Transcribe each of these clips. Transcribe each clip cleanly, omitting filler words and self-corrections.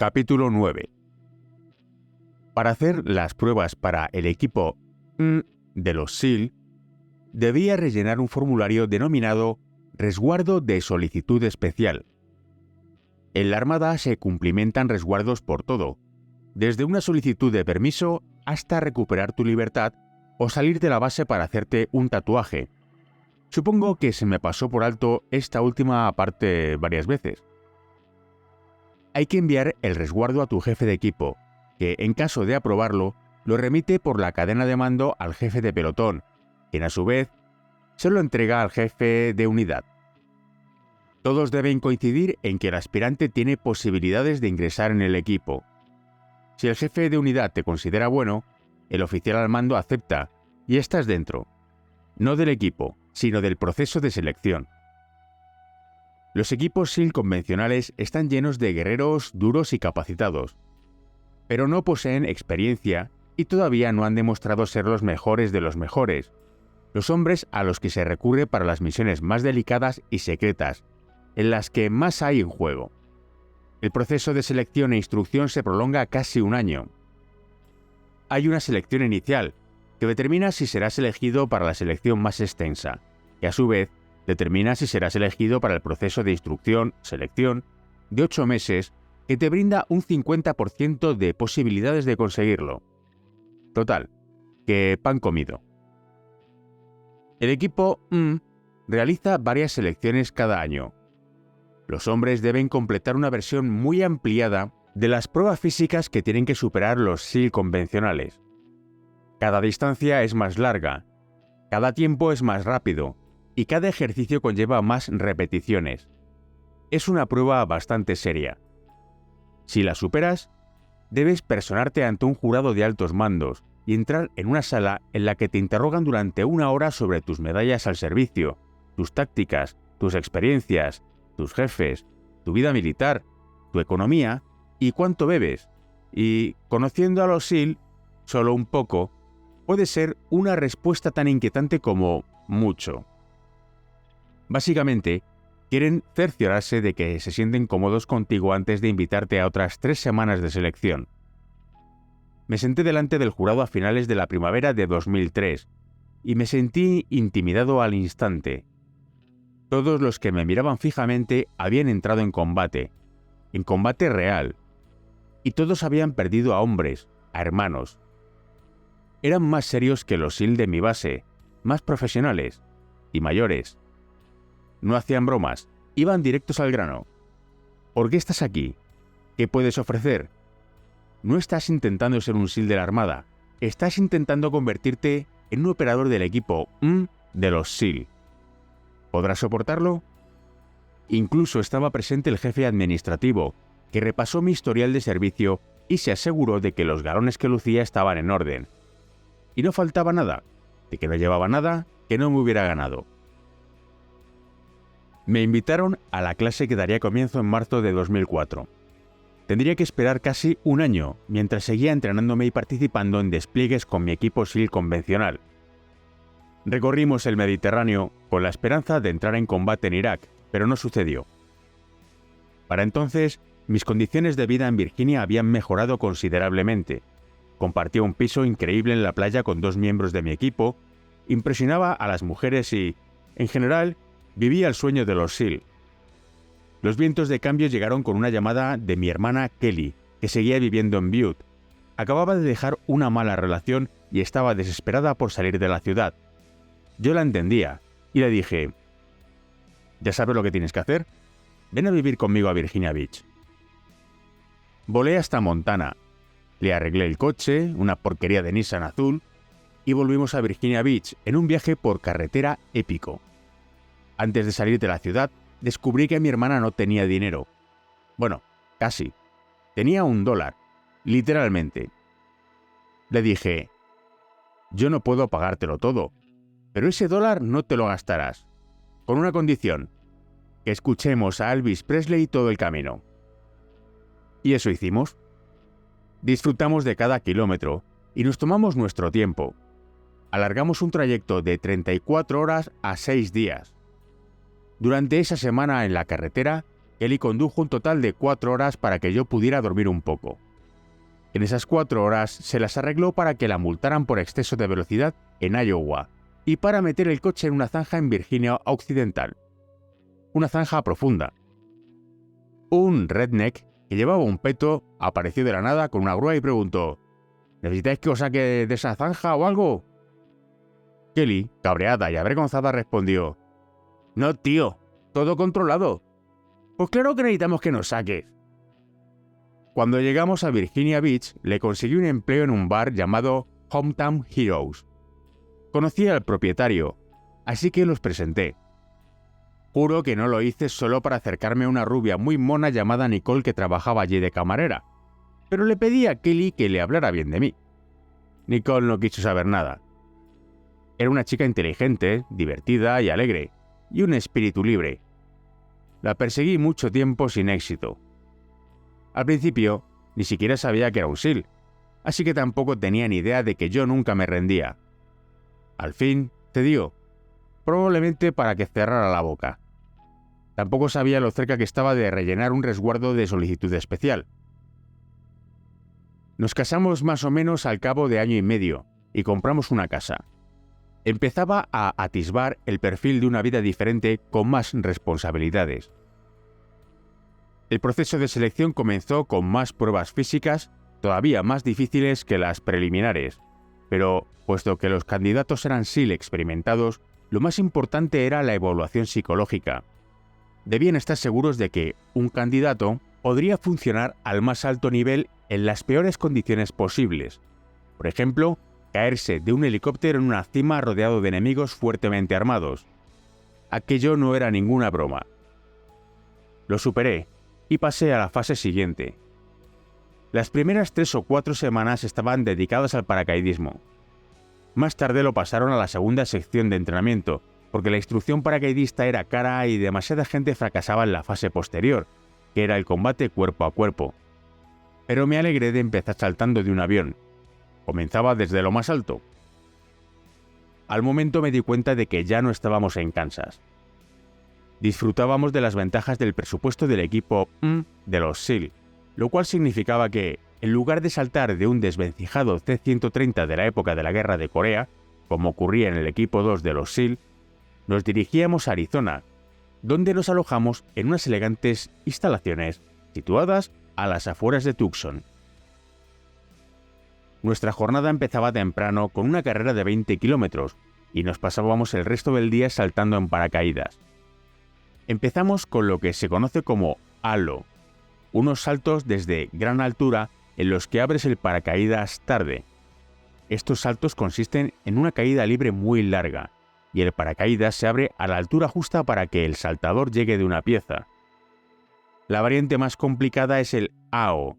Capítulo 9. Para hacer las pruebas para el equipo de los SEAL, debía rellenar un formulario denominado Resguardo de Solicitud Especial. En la Armada se cumplimentan resguardos por todo, desde una solicitud de permiso hasta recuperar tu libertad o salir de la base para hacerte un tatuaje. Supongo que se me pasó por alto esta última parte varias veces. Hay que enviar el resguardo a tu jefe de equipo, que en caso de aprobarlo, lo remite por la cadena de mando al jefe de pelotón, quien a su vez se lo entrega al jefe de unidad. Todos deben coincidir en que el aspirante tiene posibilidades de ingresar en el equipo. Si el jefe de unidad te considera bueno, el oficial al mando acepta y estás dentro, no del equipo, sino del proceso de selección. Los equipos SEAL convencionales están llenos de guerreros duros y capacitados, pero no poseen experiencia y todavía no han demostrado ser los mejores de los mejores, los hombres a los que se recurre para las misiones más delicadas y secretas, en las que más hay en juego. El proceso de selección e instrucción se prolonga casi un año. Hay una selección inicial, que determina si serás elegido para la selección más extensa, que a su vez determina si serás elegido para el proceso de instrucción-selección de 8 meses, que te brinda un 50% de posibilidades de conseguirlo. Total, que pan comido. El equipo realiza varias selecciones cada año. Los hombres deben completar una versión muy ampliada de las pruebas físicas que tienen que superar los SEAL convencionales. Cada distancia es más larga, cada tiempo es más rápido y cada ejercicio conlleva más repeticiones. Es una prueba bastante seria. Si la superas, debes personarte ante un jurado de altos mandos y entrar en una sala en la que te interrogan durante 1 hora sobre tus medallas al servicio, tus tácticas, tus experiencias, tus jefes, tu vida militar, tu economía y cuánto bebes. Y, conociendo a los SEAL, solo un poco, puede ser una respuesta tan inquietante como mucho. Básicamente, quieren cerciorarse de que se sienten cómodos contigo antes de invitarte a otras 3 semanas de selección. Me senté delante del jurado a finales de la primavera de 2003 y me sentí intimidado al instante. Todos los que me miraban fijamente habían entrado en combate real, y todos habían perdido a hombres, a hermanos. Eran más serios que los SEAL de mi base, más profesionales y mayores. No hacían bromas, iban directos al grano. ¿Por qué estás aquí? ¿Qué puedes ofrecer? No estás intentando ser un SEAL de la Armada, estás intentando convertirte en un operador del equipo de los SEAL. ¿Podrás soportarlo? Incluso estaba presente el jefe administrativo, que repasó mi historial de servicio y se aseguró de que los galones que lucía estaban en orden. Y no faltaba nada, de que no llevaba nada que no me hubiera ganado. Me invitaron a la clase que daría comienzo en marzo de 2004. Tendría que esperar casi un año mientras seguía entrenándome y participando en despliegues con mi equipo SEAL convencional. Recorrimos el Mediterráneo con la esperanza de entrar en combate en Irak, pero no sucedió. Para entonces, mis condiciones de vida en Virginia habían mejorado considerablemente. Compartía un piso increíble en la playa con 2 miembros de mi equipo, impresionaba a las mujeres y, en general, vivía el sueño de los SEAL. Los vientos de cambio llegaron con una llamada de mi hermana Kelly, que seguía viviendo en Butte. Acababa de dejar una mala relación y estaba desesperada por salir de la ciudad. Yo la entendía y le dije: ¿ya sabes lo que tienes que hacer? Ven a vivir conmigo a Virginia Beach. Volé hasta Montana. Le arreglé el coche, una porquería de Nissan azul, y volvimos a Virginia Beach en un viaje por carretera épico. Antes de salir de la ciudad, descubrí que mi hermana no tenía dinero. Bueno, casi. Tenía $1, literalmente. Le dije: yo no puedo pagártelo todo, pero ese $1 no te lo gastarás. Con una condición: que escuchemos a Elvis Presley todo el camino. Y eso hicimos. Disfrutamos de cada kilómetro y nos tomamos nuestro tiempo. Alargamos un trayecto de 34 horas a 6 días. Durante esa semana en la carretera, Kelly condujo un total de 4 horas para que yo pudiera dormir un poco. En esas 4 horas se las arregló para que la multaran por exceso de velocidad en Iowa y para meter el coche en una zanja en Virginia Occidental. Una zanja profunda. Un redneck que llevaba un peto apareció de la nada con una grúa y preguntó: ¿necesitáis que os saque de esa zanja o algo? Kelly, cabreada y avergonzada, respondió: no, tío, todo controlado. Pues claro que necesitamos que nos saques. Cuando llegamos a Virginia Beach, le conseguí un empleo en un bar llamado Hometown Heroes. Conocí al propietario, así que los presenté. Juro que no lo hice solo para acercarme a una rubia muy mona llamada Nicole que trabajaba allí de camarera, pero le pedí a Kelly que le hablara bien de mí. Nicole no quiso saber nada. Era una chica inteligente, divertida y alegre, y un espíritu libre. La perseguí mucho tiempo sin éxito. Al principio, ni siquiera sabía que era un SEAL, así que tampoco tenía ni idea de que yo nunca me rendía. Al fin, cedió, probablemente para que cerrara la boca. Tampoco sabía lo cerca que estaba de rellenar un resguardo de solicitud especial. Nos casamos más o menos al cabo de 1 año y medio y compramos una casa. Empezaba a atisbar el perfil de una vida diferente con más responsabilidades. El proceso de selección comenzó con más pruebas físicas, todavía más difíciles que las preliminares, pero puesto que los candidatos eran SEAL experimentados, lo más importante era la evaluación psicológica. Debían estar seguros de que un candidato podría funcionar al más alto nivel en las peores condiciones posibles. Por ejemplo, caerse de un helicóptero en una cima rodeado de enemigos fuertemente armados. Aquello no era ninguna broma. Lo superé y pasé a la fase siguiente. Las primeras 3 o 4 semanas estaban dedicadas al paracaidismo. Más tarde lo pasaron a la segunda sección de entrenamiento, porque la instrucción paracaidista era cara y demasiada gente fracasaba en la fase posterior, que era el combate cuerpo a cuerpo. Pero me alegré de empezar saltando de un avión. Comenzaba desde lo más alto. Al momento me di cuenta de que ya no estábamos en Kansas. Disfrutábamos de las ventajas del presupuesto del equipo de los SEAL, lo cual significaba que, en lugar de saltar de un desvencijado C-130 de la época de la Guerra de Corea, como ocurría en el equipo 2 de los SEAL, nos dirigíamos a Arizona, donde nos alojamos en unas elegantes instalaciones situadas a las afueras de Tucson. Nuestra jornada empezaba temprano con una carrera de 20 kilómetros y nos pasábamos el resto del día saltando en paracaídas. Empezamos con lo que se conoce como halo, unos saltos desde gran altura en los que abres el paracaídas tarde. Estos saltos consisten en una caída libre muy larga, y el paracaídas se abre a la altura justa para que el saltador llegue de una pieza. La variante más complicada es el AO,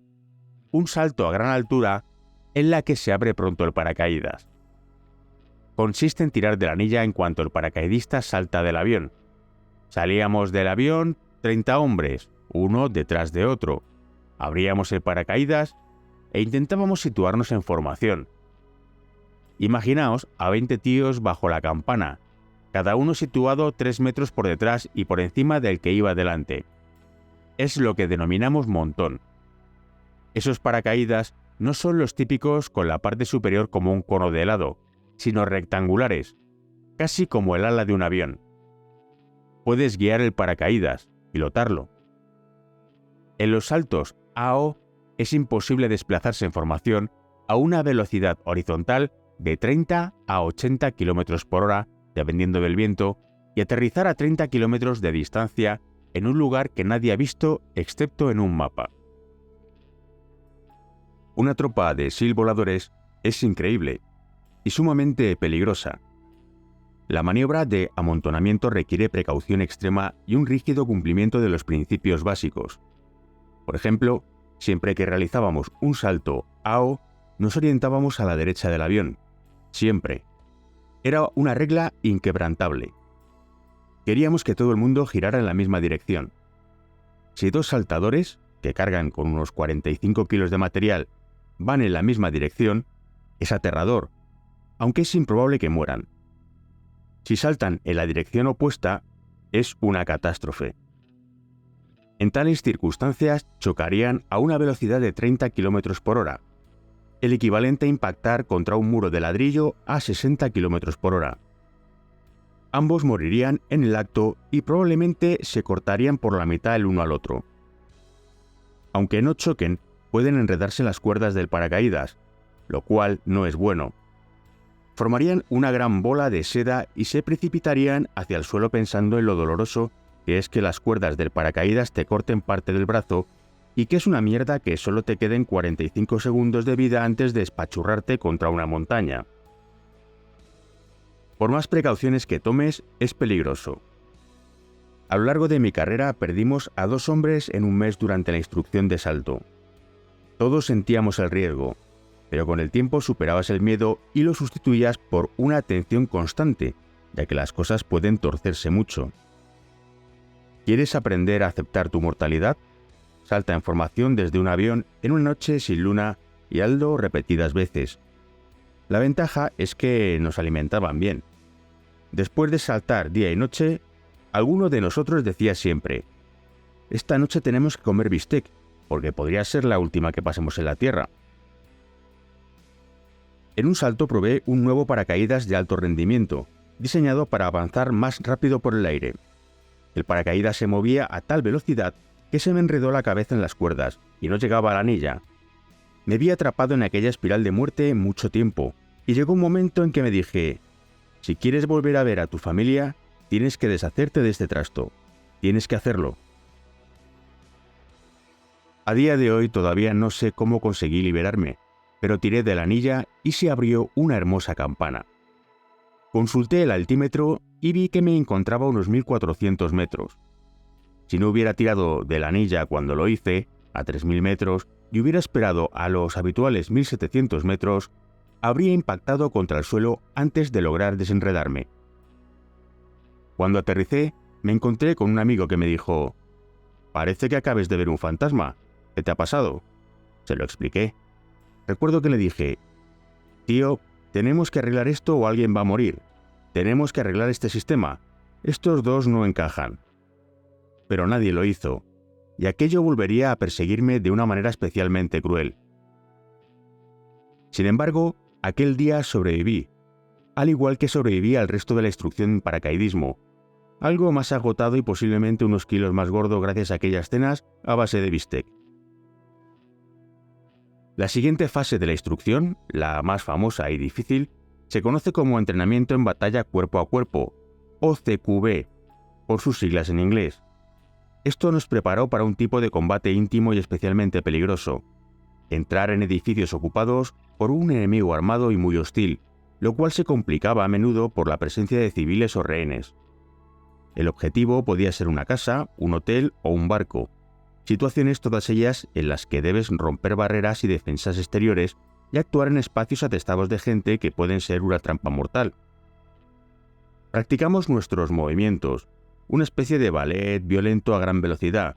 un salto a gran altura en la que se abre pronto el paracaídas. Consiste en tirar de la anilla en cuanto el paracaidista salta del avión. Salíamos del avión 30 hombres, uno detrás de otro. Abríamos el paracaídas e intentábamos situarnos en formación. Imaginaos a 20 tíos bajo la campana, cada uno situado 3 metros por detrás y por encima del que iba delante. Es lo que denominamos montón. Esos paracaídas no son los típicos con la parte superior como un cono de helado, sino rectangulares, casi como el ala de un avión. Puedes guiar el paracaídas, pilotarlo. En los saltos AO es imposible desplazarse en formación a una velocidad horizontal de 30 a 80 km por hora, dependiendo del viento, y aterrizar a 30 km de distancia en un lugar que nadie ha visto excepto en un mapa. Una tropa de SEAL voladores es increíble y sumamente peligrosa. La maniobra de amontonamiento requiere precaución extrema y un rígido cumplimiento de los principios básicos. Por ejemplo, siempre que realizábamos un salto AO, nos orientábamos a la derecha del avión. Siempre. Era una regla inquebrantable. Queríamos que todo el mundo girara en la misma dirección. Si 2 saltadores, que cargan con unos 45 kilos de material, van en la misma dirección, es aterrador, aunque es improbable que mueran. Si saltan en la dirección opuesta, es una catástrofe. En tales circunstancias chocarían a una velocidad de 30 km por hora, el equivalente a impactar contra un muro de ladrillo a 60 km por hora. Ambos morirían en el acto y probablemente se cortarían por la mitad el uno al otro. Aunque no choquen, pueden enredarse en las cuerdas del paracaídas, lo cual no es bueno. Formarían una gran bola de seda y se precipitarían hacia el suelo pensando en lo doloroso que es que las cuerdas del paracaídas te corten parte del brazo y que es una mierda que solo te queden 45 segundos de vida antes de espachurrarte contra una montaña. Por más precauciones que tomes, es peligroso. A lo largo de mi carrera perdimos a 2 hombres en un mes durante la instrucción de salto. Todos sentíamos el riesgo, pero con el tiempo superabas el miedo y lo sustituías por una atención constante, ya que las cosas pueden torcerse mucho. ¿Quieres aprender a aceptar tu mortalidad? Salta en formación desde un avión en una noche sin luna y hazlo repetidas veces. La ventaja es que nos alimentaban bien. Después de saltar día y noche, alguno de nosotros decía siempre: «Esta noche tenemos que comer bistec, porque podría ser la última que pasemos en la Tierra». En un salto probé un nuevo paracaídas de alto rendimiento, diseñado para avanzar más rápido por el aire. El paracaídas se movía a tal velocidad que se me enredó la cabeza en las cuerdas y no llegaba a la anilla. Me vi atrapado en aquella espiral de muerte mucho tiempo, y llegó un momento en que me dije: si quieres volver a ver a tu familia, tienes que deshacerte de este trasto. Tienes que hacerlo. A día de hoy todavía no sé cómo conseguí liberarme, pero tiré de la anilla y se abrió una hermosa campana. Consulté el altímetro y vi que me encontraba a unos 1400 metros. Si no hubiera tirado de la anilla cuando lo hice, a 3000 metros, y hubiera esperado a los habituales 1700 metros, habría impactado contra el suelo antes de lograr desenredarme. Cuando aterricé, me encontré con un amigo que me dijo: «Parece que acabes de ver un fantasma. ¿Qué te ha pasado?». Se lo expliqué. Recuerdo que le dije: «Tío, tenemos que arreglar esto o alguien va a morir. Tenemos que arreglar este sistema. Estos dos no encajan». Pero nadie lo hizo, y aquello volvería a perseguirme de una manera especialmente cruel. Sin embargo, aquel día sobreviví, al igual que sobreviví al resto de la instrucción en paracaidismo, algo más agotado y posiblemente unos kilos más gordo gracias a aquellas cenas a base de bistec. La siguiente fase de la instrucción, la más famosa y difícil, se conoce como entrenamiento en batalla cuerpo a cuerpo, o CQB, por sus siglas en inglés. Esto nos preparó para un tipo de combate íntimo y especialmente peligroso: entrar en edificios ocupados por un enemigo armado y muy hostil, lo cual se complicaba a menudo por la presencia de civiles o rehenes. El objetivo podía ser una casa, un hotel o un barco, situaciones todas ellas en las que debes romper barreras y defensas exteriores y actuar en espacios atestados de gente que pueden ser una trampa mortal. Practicamos nuestros movimientos, una especie de ballet violento a gran velocidad,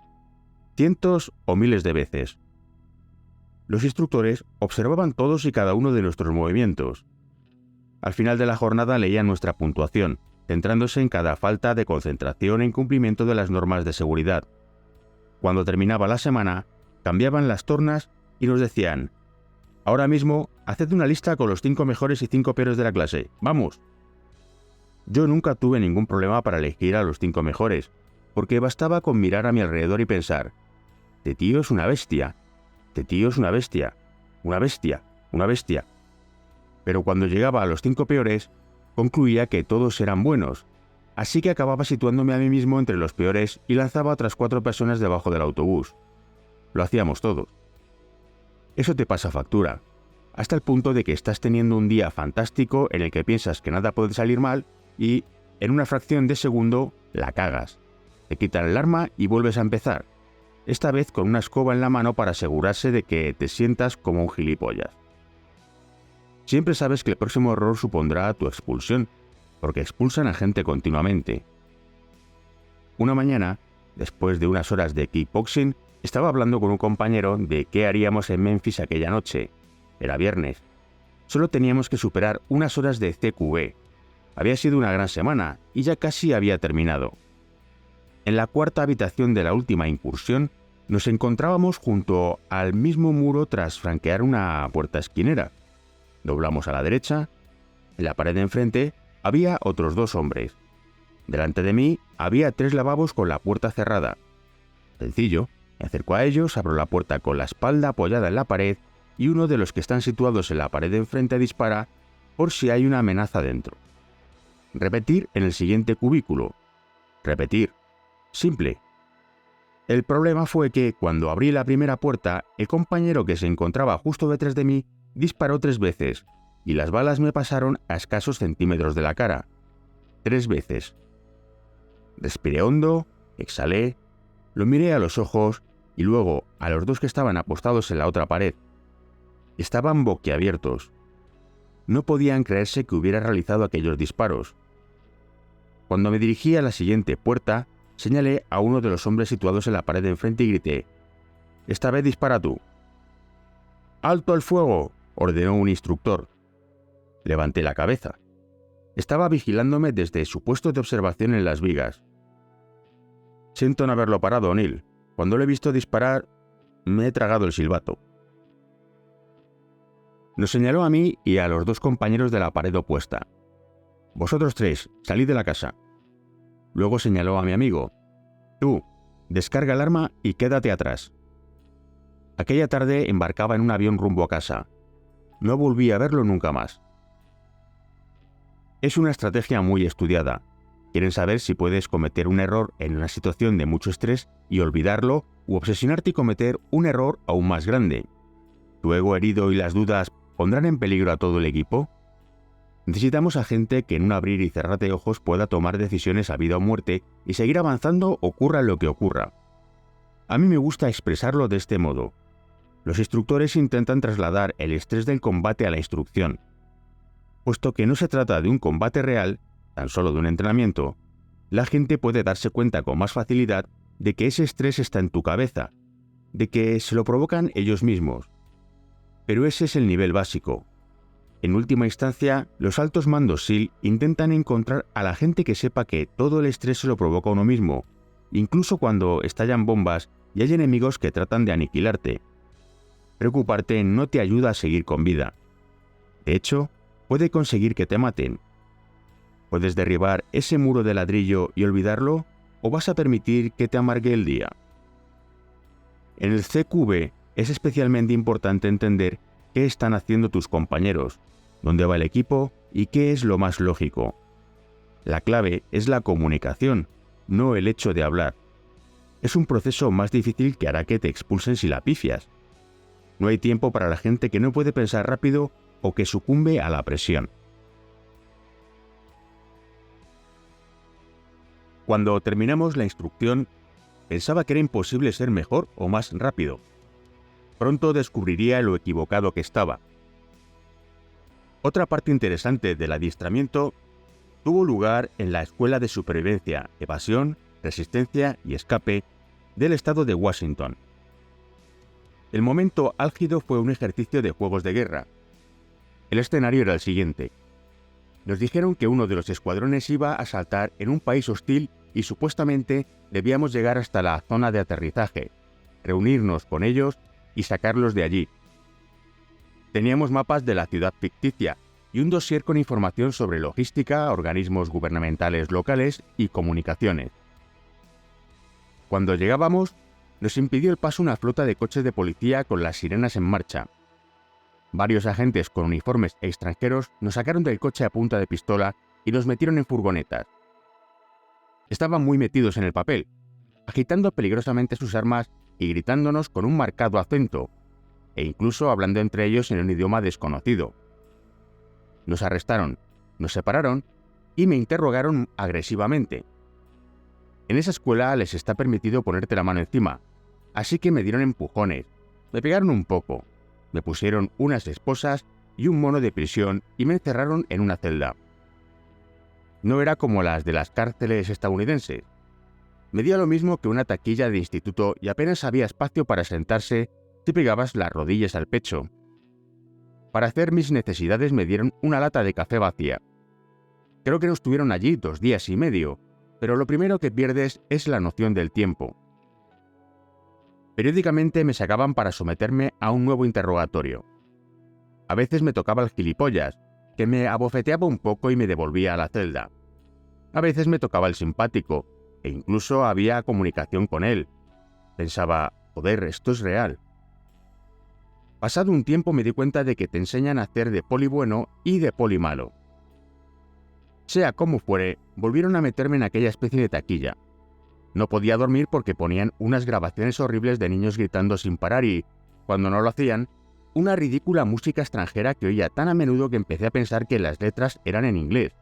cientos o miles de veces. Los instructores observaban todos y cada uno de nuestros movimientos. Al final de la jornada leían nuestra puntuación, centrándose en cada falta de concentración e incumplimiento de las normas de seguridad. Cuando terminaba la semana, cambiaban las tornas y nos decían: «Ahora mismo, haced una lista con los 5 mejores y 5 peores de la clase. ¡Vamos!». Yo nunca tuve ningún problema para elegir a los 5 mejores, porque bastaba con mirar a mi alrededor y pensar: «Este tío es una bestia. Este tío es una bestia. Una bestia. Una bestia». Pero cuando llegaba a los 5 peores, concluía que todos eran buenos, así que acababa situándome a mí mismo entre los peores y lanzaba a otras 4 personas debajo del autobús. Lo hacíamos todos. Eso te pasa factura, hasta el punto de que estás teniendo un día fantástico en el que piensas que nada puede salir mal y, en una fracción de segundo, la cagas. Te quitan el arma y vuelves a empezar, esta vez con una escoba en la mano para asegurarse de que te sientas como un gilipollas. Siempre sabes que el próximo error supondrá tu expulsión, porque expulsan a gente continuamente. Una mañana, después de unas horas de kickboxing, estaba hablando con un compañero de qué haríamos en Memphis aquella noche. Era viernes. Solo teníamos que superar unas horas de CQB. Había sido una gran semana y ya casi había terminado. En la cuarta habitación de la última incursión, nos encontrábamos junto al mismo muro tras franquear una puerta esquinera. Doblamos a la derecha. En la pared de enfrente había otros 2 hombres. Delante de mí había 3 lavabos con la puerta cerrada. Sencillo, me acerco a ellos, abro la puerta con la espalda apoyada en la pared y uno de los que están situados en la pared de enfrente dispara por si hay una amenaza dentro. Repetir en el siguiente cubículo. Repetir. Simple. El problema fue que, cuando abrí la primera puerta, el compañero que se encontraba justo detrás de mí disparó 3 veces, y las balas me pasaron a escasos centímetros de la cara. 3 veces. Respiré hondo, exhalé, lo miré a los ojos y luego a los 2 que estaban apostados en la otra pared. Estaban boquiabiertos. No podían creerse que hubiera realizado aquellos disparos. Cuando me dirigí a la siguiente puerta, señalé a uno de los hombres situados en la pared de enfrente y grité: «Esta vez dispara tú». «¡Alto el fuego!», ordenó un instructor. Levanté la cabeza. Estaba vigilándome desde su puesto de observación en las vigas. «Siento no haberlo parado, O'Neill. Cuando lo he visto disparar, me he tragado el silbato». Nos señaló a mí y a los 2 compañeros de la pared opuesta. «Vosotros 3, salid de la casa». Luego señaló a mi amigo: «Tú, descarga el arma y quédate atrás». Aquella tarde embarcaba en un avión rumbo a casa. No volví a verlo nunca más. Es una estrategia muy estudiada. Quieren saber si puedes cometer un error en una situación de mucho estrés y olvidarlo, u obsesionarte y cometer un error aún más grande. ¿Tu ego herido y las dudas pondrán en peligro a todo el equipo? Necesitamos a gente que en un abrir y cerrar de ojos pueda tomar decisiones a vida o muerte y seguir avanzando ocurra lo que ocurra. A mí me gusta expresarlo de este modo. Los instructores intentan trasladar el estrés del combate a la instrucción. Puesto que no se trata de un combate real, tan solo de un entrenamiento, la gente puede darse cuenta con más facilidad de que ese estrés está en tu cabeza, de que se lo provocan ellos mismos. Pero ese es el nivel básico. En última instancia, los altos mandos SEAL intentan encontrar a la gente que sepa que todo el estrés se lo provoca uno mismo, incluso cuando estallan bombas y hay enemigos que tratan de aniquilarte. Preocuparte no te ayuda a seguir con vida. De hecho, puede conseguir que te maten. ¿Puedes derribar ese muro de ladrillo y olvidarlo, o vas a permitir que te amargue el día? En el CQB es especialmente importante entender qué están haciendo tus compañeros, dónde va el equipo y qué es lo más lógico. La clave es la comunicación, no el hecho de hablar. Es un proceso más difícil que hará que te expulsen si la pifias. No hay tiempo para la gente que no puede pensar rápido o que sucumbe a la presión. Cuando terminamos la instrucción, pensaba que era imposible ser mejor o más rápido. Pronto descubriría lo equivocado que estaba. Otra parte interesante del adiestramiento tuvo lugar en la Escuela de Supervivencia, Evasión, Resistencia y Escape del estado de Washington. El momento álgido fue un ejercicio de juegos de guerra. El escenario era el siguiente. Nos dijeron que uno de los escuadrones iba a saltar en un país hostil y supuestamente debíamos llegar hasta la zona de aterrizaje, reunirnos con ellos y sacarlos de allí. Teníamos mapas de la ciudad ficticia y un dossier con información sobre logística, organismos gubernamentales locales y comunicaciones. Cuando llegábamos, nos impidió el paso una flota de coches de policía con las sirenas en marcha. Varios agentes con uniformes extranjeros nos sacaron del coche a punta de pistola y nos metieron en furgonetas. Estaban muy metidos en el papel, agitando peligrosamente sus armas y gritándonos con un marcado acento, e incluso hablando entre ellos en un idioma desconocido. Nos arrestaron, nos separaron y me interrogaron agresivamente. En esa escuela les está permitido ponerte la mano encima, así que me dieron empujones, me pegaron un poco, me pusieron unas esposas y un mono de prisión y me encerraron en una celda. No era como las de las cárceles estadounidenses. Medía lo mismo que una taquilla de instituto y apenas había espacio para sentarse si pegabas las rodillas al pecho. Para hacer mis necesidades me dieron una lata de café vacía. Creo que nos tuvieron allí 2 días y medio, pero lo primero que pierdes es la noción del tiempo. Periódicamente me sacaban para someterme a un nuevo interrogatorio. A veces me tocaba el gilipollas, que me abofeteaba un poco y me devolvía a la celda. A veces me tocaba el simpático, e incluso había comunicación con él. Pensaba, joder, esto es real. Pasado un tiempo me di cuenta de que te enseñan a hacer de poli bueno y de poli malo. Sea como fuere, volvieron a meterme en aquella especie de taquilla. No podía dormir porque ponían unas grabaciones horribles de niños gritando sin parar y, cuando no lo hacían, una ridícula música extranjera que oía tan a menudo que empecé a pensar que las letras eran en inglés.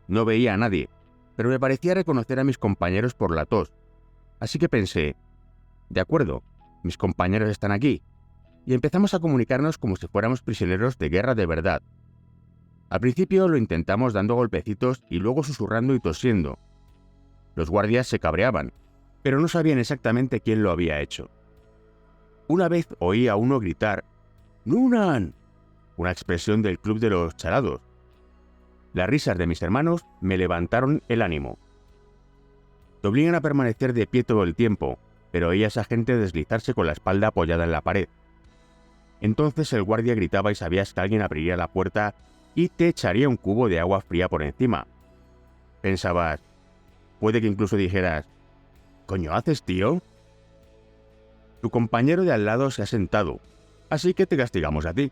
No veía a nadie, pero me parecía reconocer a mis compañeros por la tos. Así que pensé, de acuerdo, mis compañeros están aquí, y empezamos a comunicarnos como si fuéramos prisioneros de guerra de verdad. Al principio lo intentamos dando golpecitos y luego susurrando y tosiendo. Los guardias se cabreaban, pero no sabían exactamente quién lo había hecho. Una vez oí a uno gritar «¡Nunan!», una expresión del club de los charados. Las risas de mis hermanos me levantaron el ánimo. Te obligan a permanecer de pie todo el tiempo, pero oí a esa gente deslizarse con la espalda apoyada en la pared. Entonces el guardia gritaba y sabías que alguien abriría la puerta y te echaría un cubo de agua fría por encima. Pensabas, puede que incluso dijeras, ¿coño haces, tío? Tu compañero de al lado se ha sentado, así que te castigamos a ti.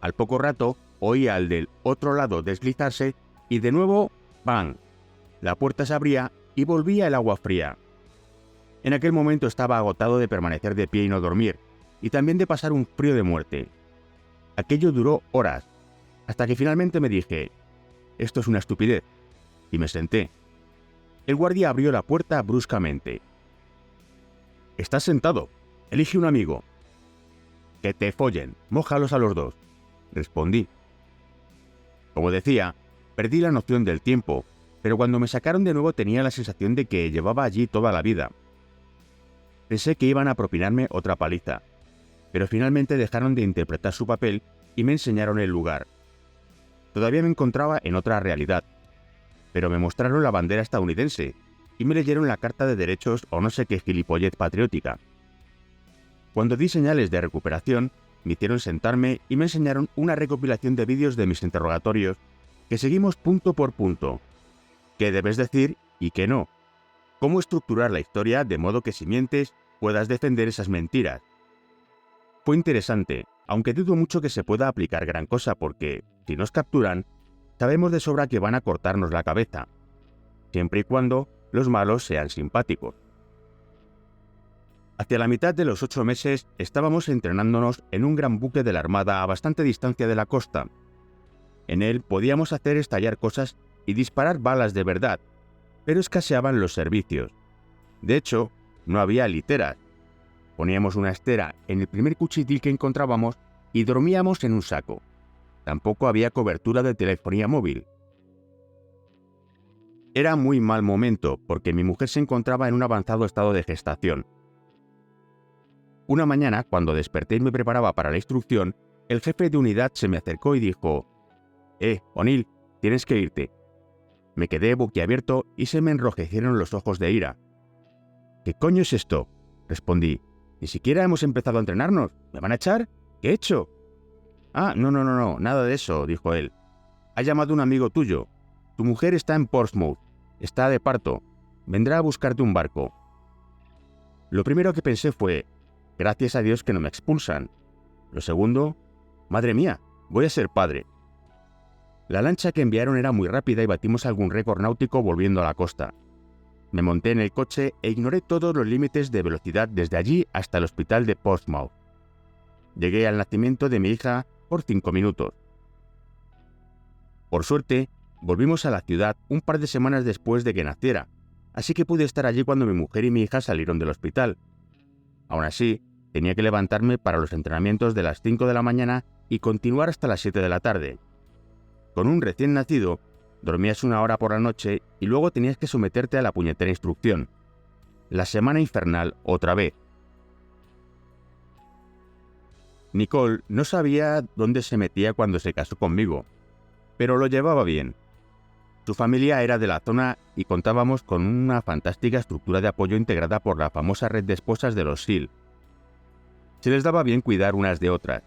Al poco rato, oí al del otro lado deslizarse y de nuevo, ¡bang! La puerta se abría y volvía el agua fría. En aquel momento estaba agotado de permanecer de pie y no dormir, y también de pasar un frío de muerte. Aquello duró horas, hasta que finalmente me dije, esto es una estupidez, y me senté. El guardia abrió la puerta bruscamente. «Estás sentado, elige un amigo». «Que te follen, mójalos a los dos», respondí. Como decía, perdí la noción del tiempo, pero cuando me sacaron de nuevo tenía la sensación de que llevaba allí toda la vida. Pensé que iban a propinarme otra paliza, pero finalmente dejaron de interpretar su papel y me enseñaron el lugar. Todavía me encontraba en otra realidad, pero me mostraron la bandera estadounidense y me leyeron la Carta de Derechos o no sé qué gilipollez patriótica. Cuando di señales de recuperación, me hicieron sentarme y me enseñaron una recopilación de vídeos de mis interrogatorios que seguimos punto por punto. ¿Qué debes decir y qué no? ¿Cómo estructurar la historia de modo que si mientes puedas defender esas mentiras? Fue interesante, aunque dudo mucho que se pueda aplicar gran cosa porque, si nos capturan, sabemos de sobra que van a cortarnos la cabeza, siempre y cuando los malos sean simpáticos. Hacia la mitad de los 8 meses estábamos entrenándonos en un gran buque de la Armada a bastante distancia de la costa. En él podíamos hacer estallar cosas y disparar balas de verdad, pero escaseaban los servicios. De hecho, no había literas. Poníamos una estera en el primer cuchitril que encontrábamos y dormíamos en un saco. Tampoco había cobertura de telefonía móvil. Era muy mal momento porque mi mujer se encontraba en un avanzado estado de gestación. Una mañana, cuando desperté y me preparaba para la instrucción, el jefe de unidad se me acercó y dijo: O'Neill, tienes que irte». Me quedé boquiabierto y se me enrojecieron los ojos de ira. «¿Qué coño es esto?», respondí. «Ni siquiera hemos empezado a entrenarnos. ¿Me van a echar? ¿Qué he hecho?». «Ah, no, nada de eso», dijo él. «Ha llamado un amigo tuyo. Tu mujer está en Portsmouth. Está de parto. Vendrá a buscarte un barco». Lo primero que pensé fue: gracias a Dios que no me expulsan. Lo segundo: madre mía, voy a ser padre. La lancha que enviaron era muy rápida y batimos algún récord náutico volviendo a la costa. Me monté en el coche e ignoré todos los límites de velocidad desde allí hasta el hospital de Portsmouth. Llegué al nacimiento de mi hija por 5 minutos. Por suerte, volvimos a la ciudad un par de semanas después de que naciera, así que pude estar allí cuando mi mujer y mi hija salieron del hospital. Aún así, tenía que levantarme para los entrenamientos de las 5 de la mañana y continuar hasta las 7 de la tarde. Con un recién nacido, dormías 1 hora por la noche y luego tenías que someterte a la puñetera instrucción. La semana infernal otra vez. Nicole no sabía dónde se metía cuando se casó conmigo, pero lo llevaba bien. Su familia era de la zona y contábamos con una fantástica estructura de apoyo integrada por la famosa red de esposas de los SEAL. Se les daba bien cuidar unas de otras.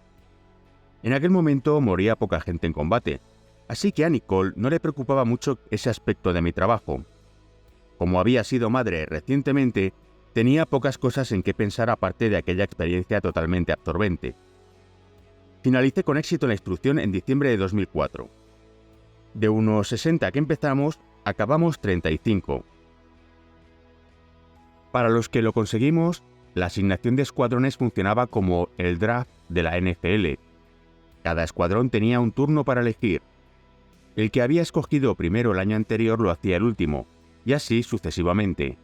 En aquel momento moría poca gente en combate, así que a Nicole no le preocupaba mucho ese aspecto de mi trabajo. Como había sido madre recientemente, tenía pocas cosas en qué pensar aparte de aquella experiencia totalmente absorbente. Finalicé con éxito la instrucción en diciembre de 2004. De unos 60 que empezamos, acabamos 35. Para los que lo conseguimos, la asignación de escuadrones funcionaba como el draft de la NFL. Cada escuadrón tenía un turno para elegir. El que había escogido primero el año anterior lo hacía el último, y así sucesivamente.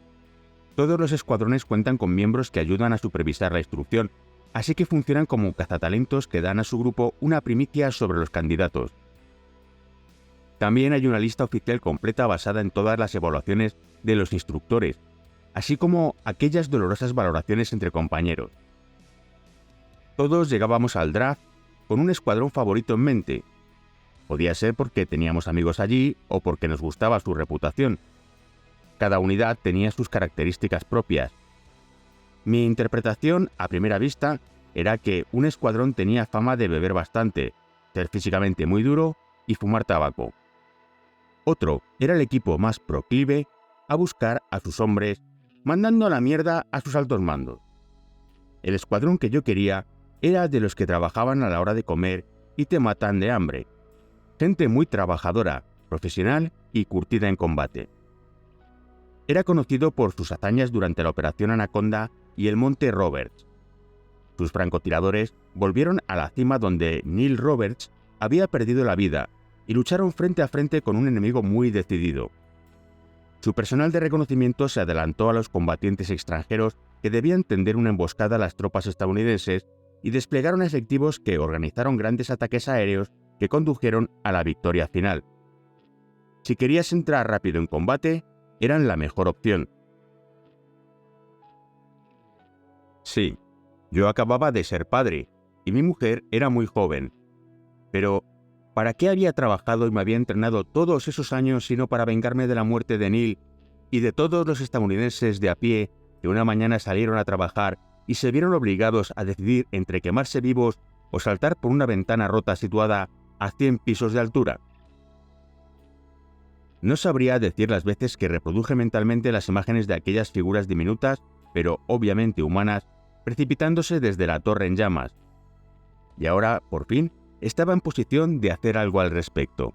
Todos los escuadrones cuentan con miembros que ayudan a supervisar la instrucción, así que funcionan como cazatalentos que dan a su grupo una primicia sobre los candidatos. También hay una lista oficial completa basada en todas las evaluaciones de los instructores, así como aquellas dolorosas valoraciones entre compañeros. Todos llegábamos al draft con un escuadrón favorito en mente. Podía ser porque teníamos amigos allí o porque nos gustaba su reputación. Cada unidad tenía sus características propias. Mi interpretación, a primera vista, era que un escuadrón tenía fama de beber bastante, ser físicamente muy duro y fumar tabaco. Otro era el equipo más proclive a buscar a sus hombres, mandando a la mierda a sus altos mandos. El escuadrón que yo quería era de los que trabajaban a la hora de comer y te matan de hambre. Gente muy trabajadora, profesional y curtida en combate. Era conocido por sus hazañas durante la Operación Anaconda y el Monte Roberts. Sus francotiradores volvieron a la cima donde Neil Roberts había perdido la vida y lucharon frente a frente con un enemigo muy decidido. Su personal de reconocimiento se adelantó a los combatientes extranjeros que debían tender una emboscada a las tropas estadounidenses y desplegaron efectivos que organizaron grandes ataques aéreos que condujeron a la victoria final. Si querías entrar rápido en combate, eran la mejor opción. Sí, yo acababa de ser padre y mi mujer era muy joven. Pero, ¿para qué había trabajado y me había entrenado todos esos años sino para vengarme de la muerte de Neil y de todos los estadounidenses de a pie que una mañana salieron a trabajar y se vieron obligados a decidir entre quemarse vivos o saltar por una ventana rota situada a 100 pisos de altura? No sabría decir las veces que reproduje mentalmente las imágenes de aquellas figuras diminutas, pero obviamente humanas, precipitándose desde la torre en llamas. Y ahora, por fin, estaba en posición de hacer algo al respecto.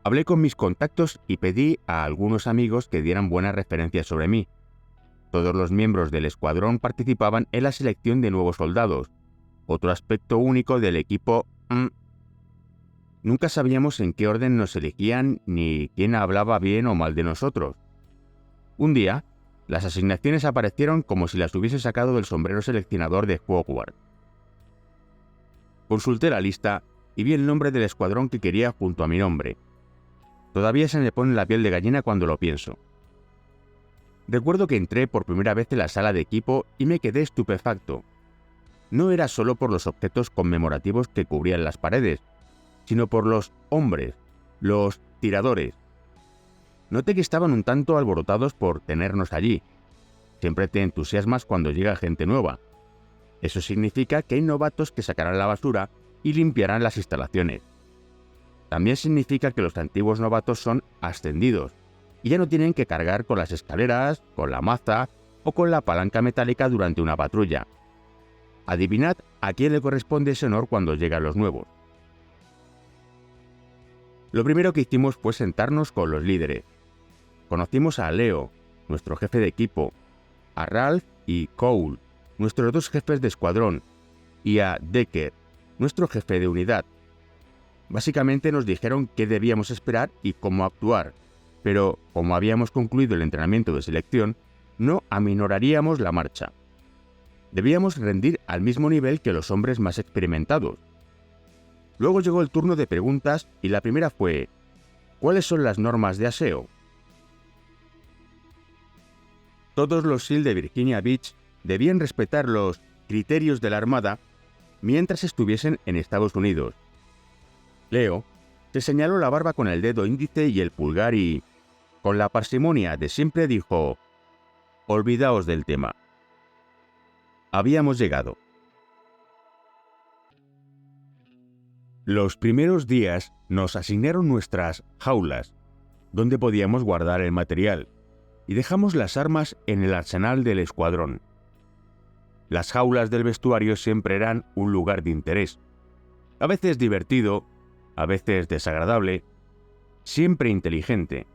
Hablé con mis contactos y pedí a algunos amigos que dieran buenas referencias sobre mí. Todos los miembros del escuadrón participaban en la selección de nuevos soldados, otro aspecto único del equipo. Nunca sabíamos en qué orden nos elegían ni quién hablaba bien o mal de nosotros. Un día, las asignaciones aparecieron como si las hubiese sacado del sombrero seleccionador de Hogwarts. Consulté la lista y vi el nombre del escuadrón que quería junto a mi nombre. Todavía se me pone la piel de gallina cuando lo pienso. Recuerdo que entré por primera vez en la sala de equipo y me quedé estupefacto. No era solo por los objetos conmemorativos que cubrían las paredes, sino por los hombres, los tiradores. Noté que estaban un tanto alborotados por tenernos allí. Siempre te entusiasmas cuando llega gente nueva. Eso significa que hay novatos que sacarán la basura y limpiarán las instalaciones. También significa que los antiguos novatos son ascendidos y ya no tienen que cargar con las escaleras, con la maza o con la palanca metálica durante una patrulla. Adivinad a quién le corresponde ese honor cuando llegan los nuevos. Lo primero que hicimos fue sentarnos con los líderes. Conocimos a Leo, nuestro jefe de equipo, a Ralph y Cole, nuestros dos jefes de escuadrón, y a Decker, nuestro jefe de unidad. Básicamente nos dijeron qué debíamos esperar y cómo actuar, pero como habíamos concluido el entrenamiento de selección, no aminoraríamos la marcha. Debíamos rendir al mismo nivel que los hombres más experimentados. Luego llegó el turno de preguntas y la primera fue: ¿cuáles son las normas de aseo? Todos los SEAL de Virginia Beach debían respetar los criterios de la Armada mientras estuviesen en Estados Unidos. Leo, Se señaló la barba con el dedo índice y el pulgar y, con la parsimonia de siempre, dijo: «Olvidaos del tema». Habíamos llegado. Los primeros días nos asignaron nuestras jaulas, donde podíamos guardar el material, y dejamos las armas en el arsenal del escuadrón. Las jaulas del vestuario siempre eran un lugar de interés, a veces divertido, a veces desagradable, siempre inteligente.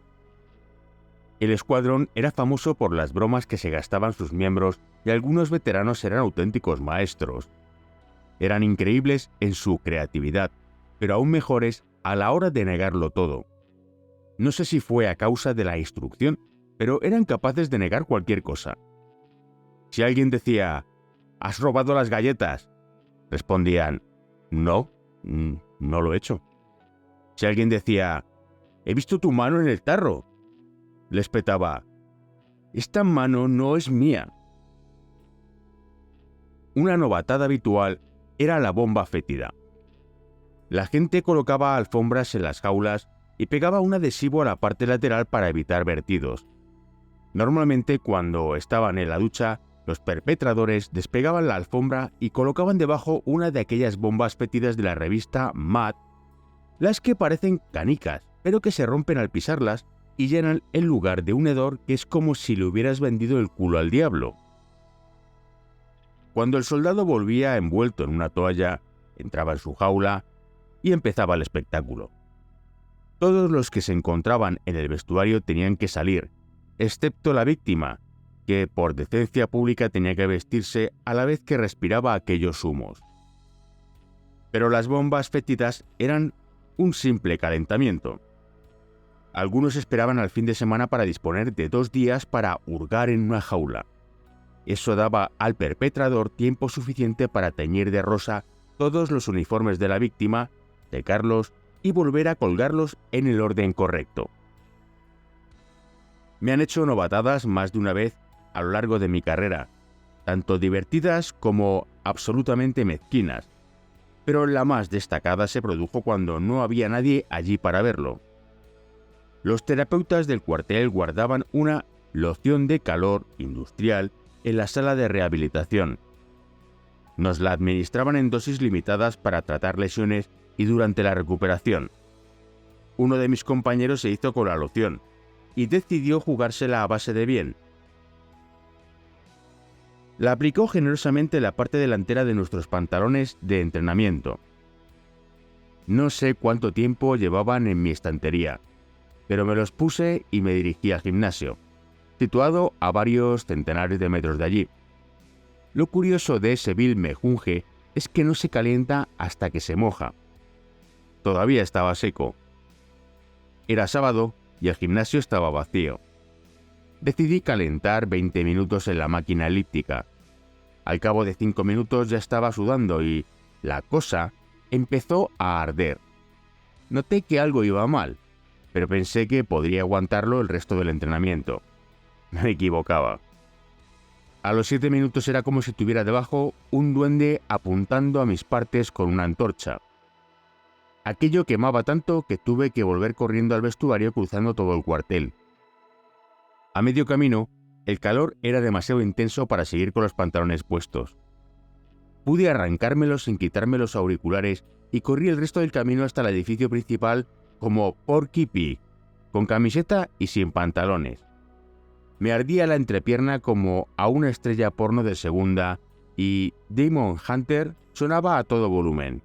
El escuadrón era famoso por las bromas que se gastaban sus miembros y algunos veteranos eran auténticos maestros. Eran increíbles en su creatividad, pero aún mejores a la hora de negarlo todo. No sé si fue a causa de la instrucción, pero eran capaces de negar cualquier cosa. Si alguien decía: «¿Has robado las galletas?», respondían: «No, no lo he hecho». Si alguien decía: «He visto tu mano en el tarro», les petaba: «Esta mano no es mía». Una novatada habitual era la bomba fétida. La gente colocaba alfombras en las jaulas y pegaba un adhesivo a la parte lateral para evitar vertidos. Normalmente, cuando estaban en la ducha, los perpetradores despegaban la alfombra y colocaban debajo una de aquellas bombas fétidas de la revista Mad, las que parecen canicas, pero que se rompen al pisarlas y llenan el lugar de un hedor que es como si le hubieras vendido el culo al diablo. Cuando el soldado volvía envuelto en una toalla, entraba en su jaula y empezaba el espectáculo. Todos los que se encontraban en el vestuario tenían que salir, excepto la víctima, que por decencia pública tenía que vestirse a la vez que respiraba aquellos humos. Pero las bombas fétidas eran un simple calentamiento. Algunos esperaban al fin de semana para disponer de 2 días para hurgar en una jaula. Eso daba al perpetrador tiempo suficiente para teñir de rosa todos los uniformes de la víctima, secarlos y volver a colgarlos en el orden correcto. Me han hecho novatadas más de una vez a lo largo de mi carrera, tanto divertidas como absolutamente mezquinas, pero la más destacada se produjo cuando no había nadie allí para verlo. Los terapeutas del cuartel guardaban una loción de calor industrial en la sala de rehabilitación. Nos la administraban en dosis limitadas para tratar lesiones y durante la recuperación. Uno de mis compañeros se hizo con la loción y decidió jugársela a base de bien. La aplicó generosamente en la parte delantera de nuestros pantalones de entrenamiento. No sé cuánto tiempo llevaban en mi estantería, pero me los puse y me dirigí al gimnasio, situado a varios centenares de metros de allí. Lo curioso de ese vil mejunje es que no se calienta hasta que se moja. Todavía estaba seco. Era sábado y el gimnasio estaba vacío. Decidí calentar 20 minutos en la máquina elíptica. Al cabo de 5 minutos ya estaba sudando y la cosa empezó a arder. Noté que algo iba mal, pero pensé que podría aguantarlo el resto del entrenamiento. Me equivocaba. A los 7 minutos era como si tuviera debajo un duende apuntando a mis partes con una antorcha. Aquello quemaba tanto que tuve que volver corriendo al vestuario cruzando todo el cuartel. A medio camino, el calor era demasiado intenso para seguir con los pantalones puestos. Pude arrancármelos sin quitarme los auriculares y corrí el resto del camino hasta el edificio principal como Porky Pig, con camiseta y sin pantalones. Me ardía la entrepierna como a una estrella porno de segunda y Demon Hunter sonaba a todo volumen.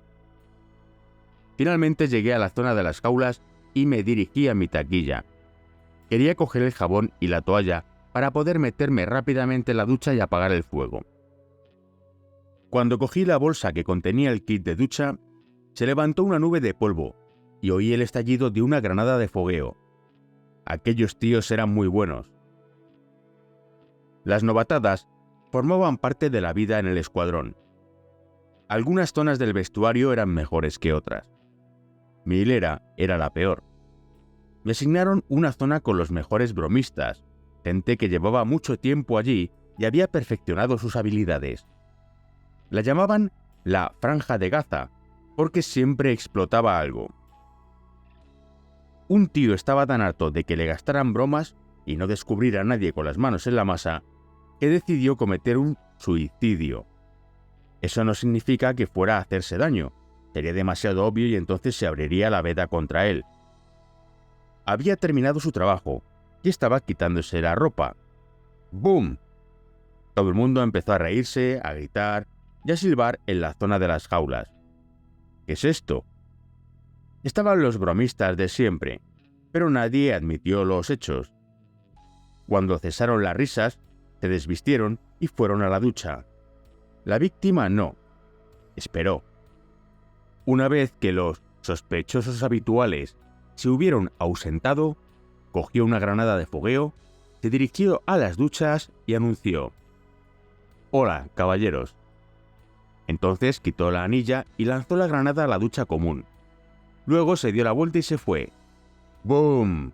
Finalmente llegué a la zona de las jaulas y me dirigí a mi taquilla. Quería coger el jabón y la toalla para poder meterme rápidamente en la ducha y apagar el fuego. Cuando cogí la bolsa que contenía el kit de ducha, se levantó una nube de polvo y oí el estallido de una granada de fogueo. Aquellos tíos eran muy buenos. Las novatadas formaban parte de la vida en el escuadrón. Algunas zonas del vestuario eran mejores que otras. Mi hilera era la peor. Me asignaron una zona con los mejores bromistas, gente que llevaba mucho tiempo allí y había perfeccionado sus habilidades. La llamaban la Franja de Gaza, porque siempre explotaba algo. un tío estaba tan harto de que le gastaran bromas y no descubrir a nadie con las manos en la masa, que decidió cometer un suicidio. Eso no significa que fuera a hacerse daño, sería demasiado obvio y entonces se abriría la veda contra él. Había terminado su trabajo y estaba quitándose la ropa. ¡Boom! Todo el mundo empezó a reírse, a gritar y a silbar en la zona de las jaulas. ¿Qué es esto? Estaban los bromistas de siempre, pero nadie admitió los hechos. Cuando cesaron las risas, se desvistieron y fueron a la ducha. La víctima no. Esperó. Una vez que los sospechosos habituales se hubieron ausentado, cogió una granada de fogueo, se dirigió a las duchas y anunció: «Hola, caballeros». Entonces quitó la anilla y lanzó la granada a la ducha común. Luego se dio la vuelta y se fue. ¡Boom!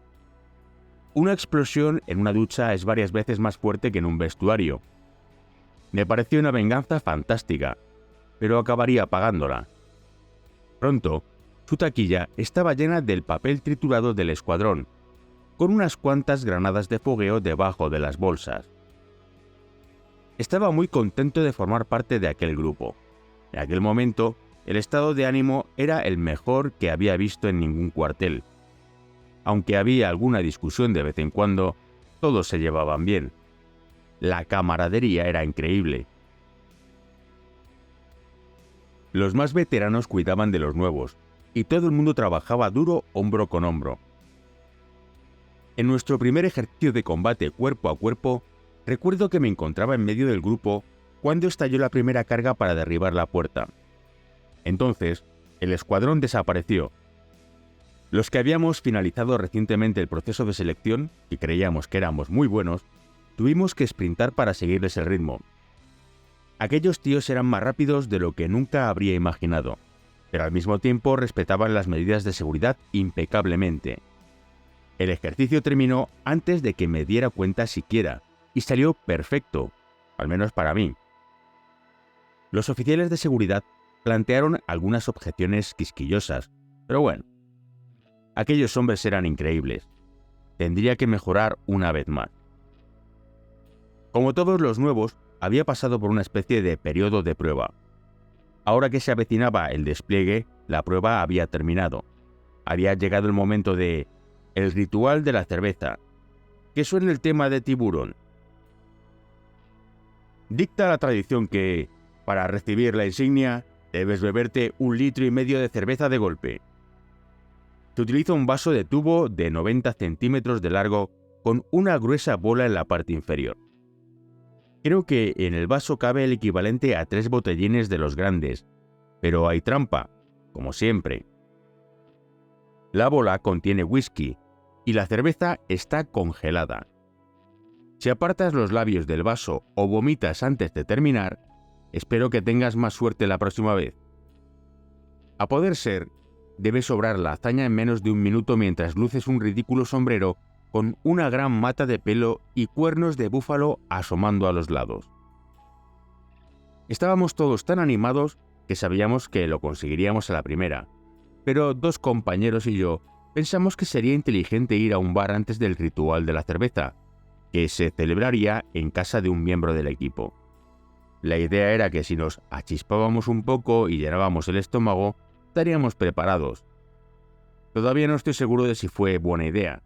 Una explosión en una ducha es varias veces más fuerte que en un vestuario. Me pareció una venganza fantástica, pero acabaría pagándola. Pronto, su taquilla estaba llena del papel triturado del escuadrón, con unas cuantas granadas de fogueo debajo de las bolsas. Estaba muy contento de formar parte de aquel grupo. En aquel momento, el estado de ánimo era el mejor que había visto en ningún cuartel. Aunque había alguna discusión de vez en cuando, todos se llevaban bien. La camaradería era increíble. Los más veteranos cuidaban de los nuevos, y todo el mundo trabajaba duro hombro con hombro. En nuestro primer ejercicio de combate cuerpo a cuerpo, recuerdo que me encontraba en medio del grupo cuando estalló la primera carga para derribar la puerta. Entonces, el escuadrón desapareció. Los que habíamos finalizado recientemente el proceso de selección, y creíamos que éramos muy buenos, tuvimos que sprintar para seguirles el ritmo. Aquellos tíos eran más rápidos de lo que nunca habría imaginado, pero al mismo tiempo respetaban las medidas de seguridad impecablemente. El ejercicio terminó antes de que me diera cuenta siquiera, y salió perfecto, al menos para mí. Los oficiales de seguridad plantearon algunas objeciones quisquillosas, pero bueno, aquellos hombres eran increíbles. Tendría que mejorar una vez más. Como todos los nuevos, había pasado por una especie de periodo de prueba. Ahora que se avecinaba el despliegue, la prueba había terminado. Había llegado el momento de el ritual de la cerveza, que suena el tema de Tiburón. Dicta la tradición que, para recibir la insignia, debes beberte 1,5 litros de cerveza de golpe. Se utiliza un vaso de tubo de 90 centímetros de largo con una gruesa bola en la parte inferior. Creo que en el vaso cabe el equivalente a 3 botellines de los grandes, pero hay trampa, como siempre. La bola contiene whisky y la cerveza está congelada. Si apartas los labios del vaso o vomitas antes de terminar, espero que tengas más suerte la próxima vez. A poder ser, debe sobrar la hazaña en menos de 1 minuto mientras luces un ridículo sombrero con una gran mata de pelo y cuernos de búfalo asomando a los lados. Estábamos todos tan animados que sabíamos que lo conseguiríamos a la primera, pero 2 compañeros y yo pensamos que sería inteligente ir a un bar antes del ritual de la cerveza, que se celebraría en casa de un miembro del equipo. La idea era que si nos achispábamos un poco y llenábamos el estómago, estaríamos preparados. Todavía no estoy seguro de si fue buena idea,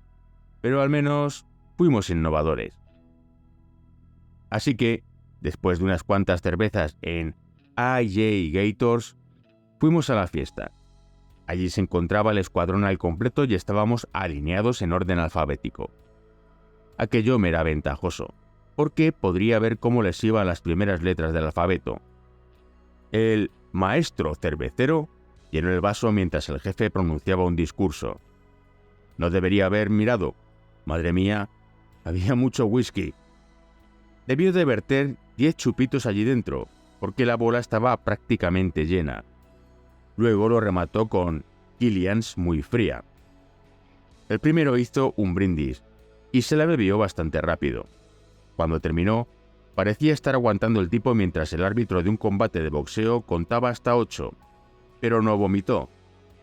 pero al menos fuimos innovadores. Así que, después de unas cuantas cervezas en AJ Gators, fuimos a la fiesta. Allí se encontraba el escuadrón al completo y estábamos alineados en orden alfabético. Aquello me era ventajoso, porque podría ver cómo les iban las primeras letras del alfabeto. El maestro cervecero llenó el vaso mientras el jefe pronunciaba un discurso. No debería haber mirado. Madre mía, había mucho whisky. Debió de verter 10 chupitos allí dentro, porque la bola estaba prácticamente llena. Luego lo remató con Killians muy fría. El primero hizo un brindis, y se la bebió bastante rápido. Cuando terminó, parecía estar aguantando el tipo mientras el árbitro de un combate de boxeo contaba hasta 8, pero no vomitó.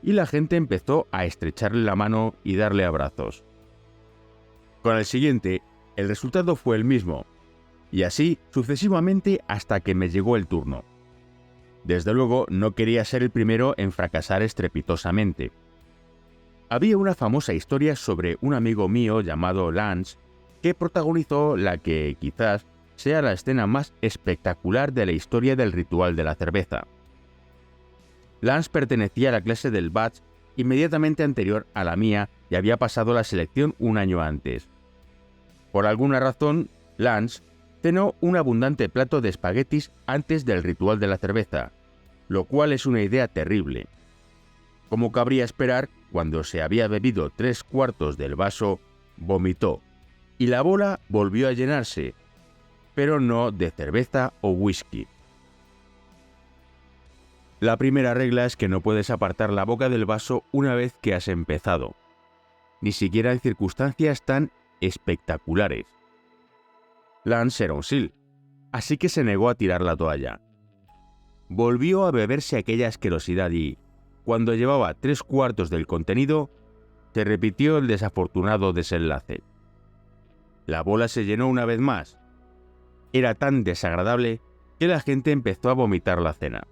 y la gente empezó a estrecharle la mano y darle abrazos. Con el siguiente, el resultado fue el mismo, y así sucesivamente hasta que me llegó el turno. Desde luego, no quería ser el primero en fracasar estrepitosamente. Había una famosa historia sobre un amigo mío llamado Lance, que protagonizó la que quizás sea la escena más espectacular de la historia del ritual de la cerveza. Lance pertenecía a la clase del Batch inmediatamente anterior a la mía y había pasado la selección un año antes. Por alguna razón, Lance cenó un abundante plato de espaguetis antes del ritual de la cerveza, lo cual es una idea terrible. Como cabría esperar, cuando se había bebido 3/4 del vaso, vomitó, y la bola volvió a llenarse, pero no de cerveza o whisky. La primera regla es que no puedes apartar la boca del vaso una vez que has empezado, ni siquiera en circunstancias tan espectaculares. Lance era un SEAL, así que se negó a tirar la toalla. Volvió a beberse aquella asquerosidad y, cuando llevaba 3/4 del contenido, se repitió el desafortunado desenlace. La bola se llenó una vez más. Era tan desagradable que la gente empezó a vomitar la cena.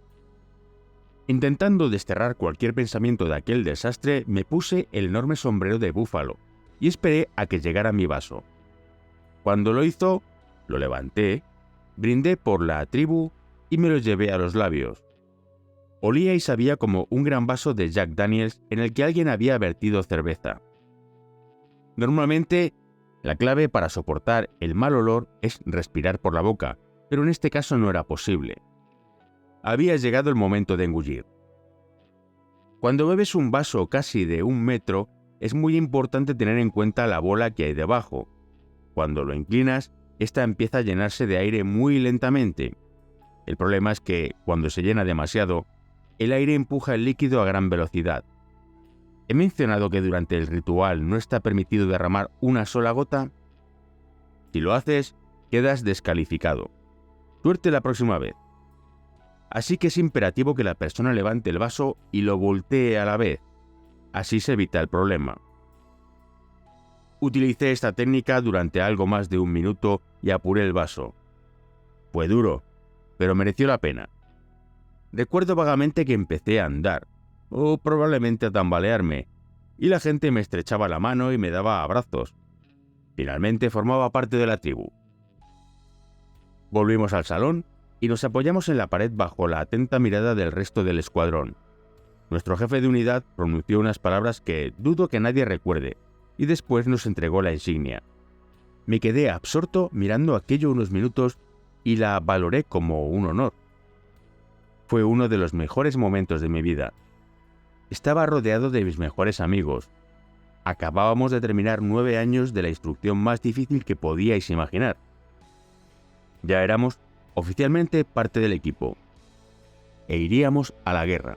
Intentando desterrar cualquier pensamiento de aquel desastre, me puse el enorme sombrero de búfalo y esperé a que llegara mi vaso. Cuando lo hizo, lo levanté, brindé por la tribu y me lo llevé a los labios. Olía y sabía como un gran vaso de Jack Daniels en el que alguien había vertido cerveza. Normalmente, la clave para soportar el mal olor es respirar por la boca, pero en este caso no era posible. Había llegado el momento de engullir. Cuando bebes un vaso casi de 1 metro, es muy importante tener en cuenta la bola que hay debajo. Cuando lo inclinas, esta empieza a llenarse de aire muy lentamente. El problema es que, cuando se llena demasiado, el aire empuja el líquido a gran velocidad. ¿He mencionado que durante el ritual no está permitido derramar una sola gota? Si lo haces, quedas descalificado. Suerte la próxima vez. Así que es imperativo que la persona levante el vaso y lo voltee a la vez. Así se evita el problema. Utilicé esta técnica durante algo más de 1 minuto y apuré el vaso. Fue duro, pero mereció la pena. Recuerdo vagamente que empecé a andar, o probablemente a tambalearme, y la gente me estrechaba la mano y me daba abrazos. Finalmente formaba parte de la tribu. Volvimos al salón y nos apoyamos en la pared bajo la atenta mirada del resto del escuadrón. Nuestro jefe de unidad pronunció unas palabras que dudo que nadie recuerde, y después nos entregó la insignia. Me quedé absorto mirando aquello unos minutos y la valoré como un honor. Fue uno de los mejores momentos de mi vida. Estaba rodeado de mis mejores amigos. Acabábamos de terminar 9 años de la instrucción más difícil que podíais imaginar. Ya éramos oficialmente parte del equipo, e iríamos a la guerra.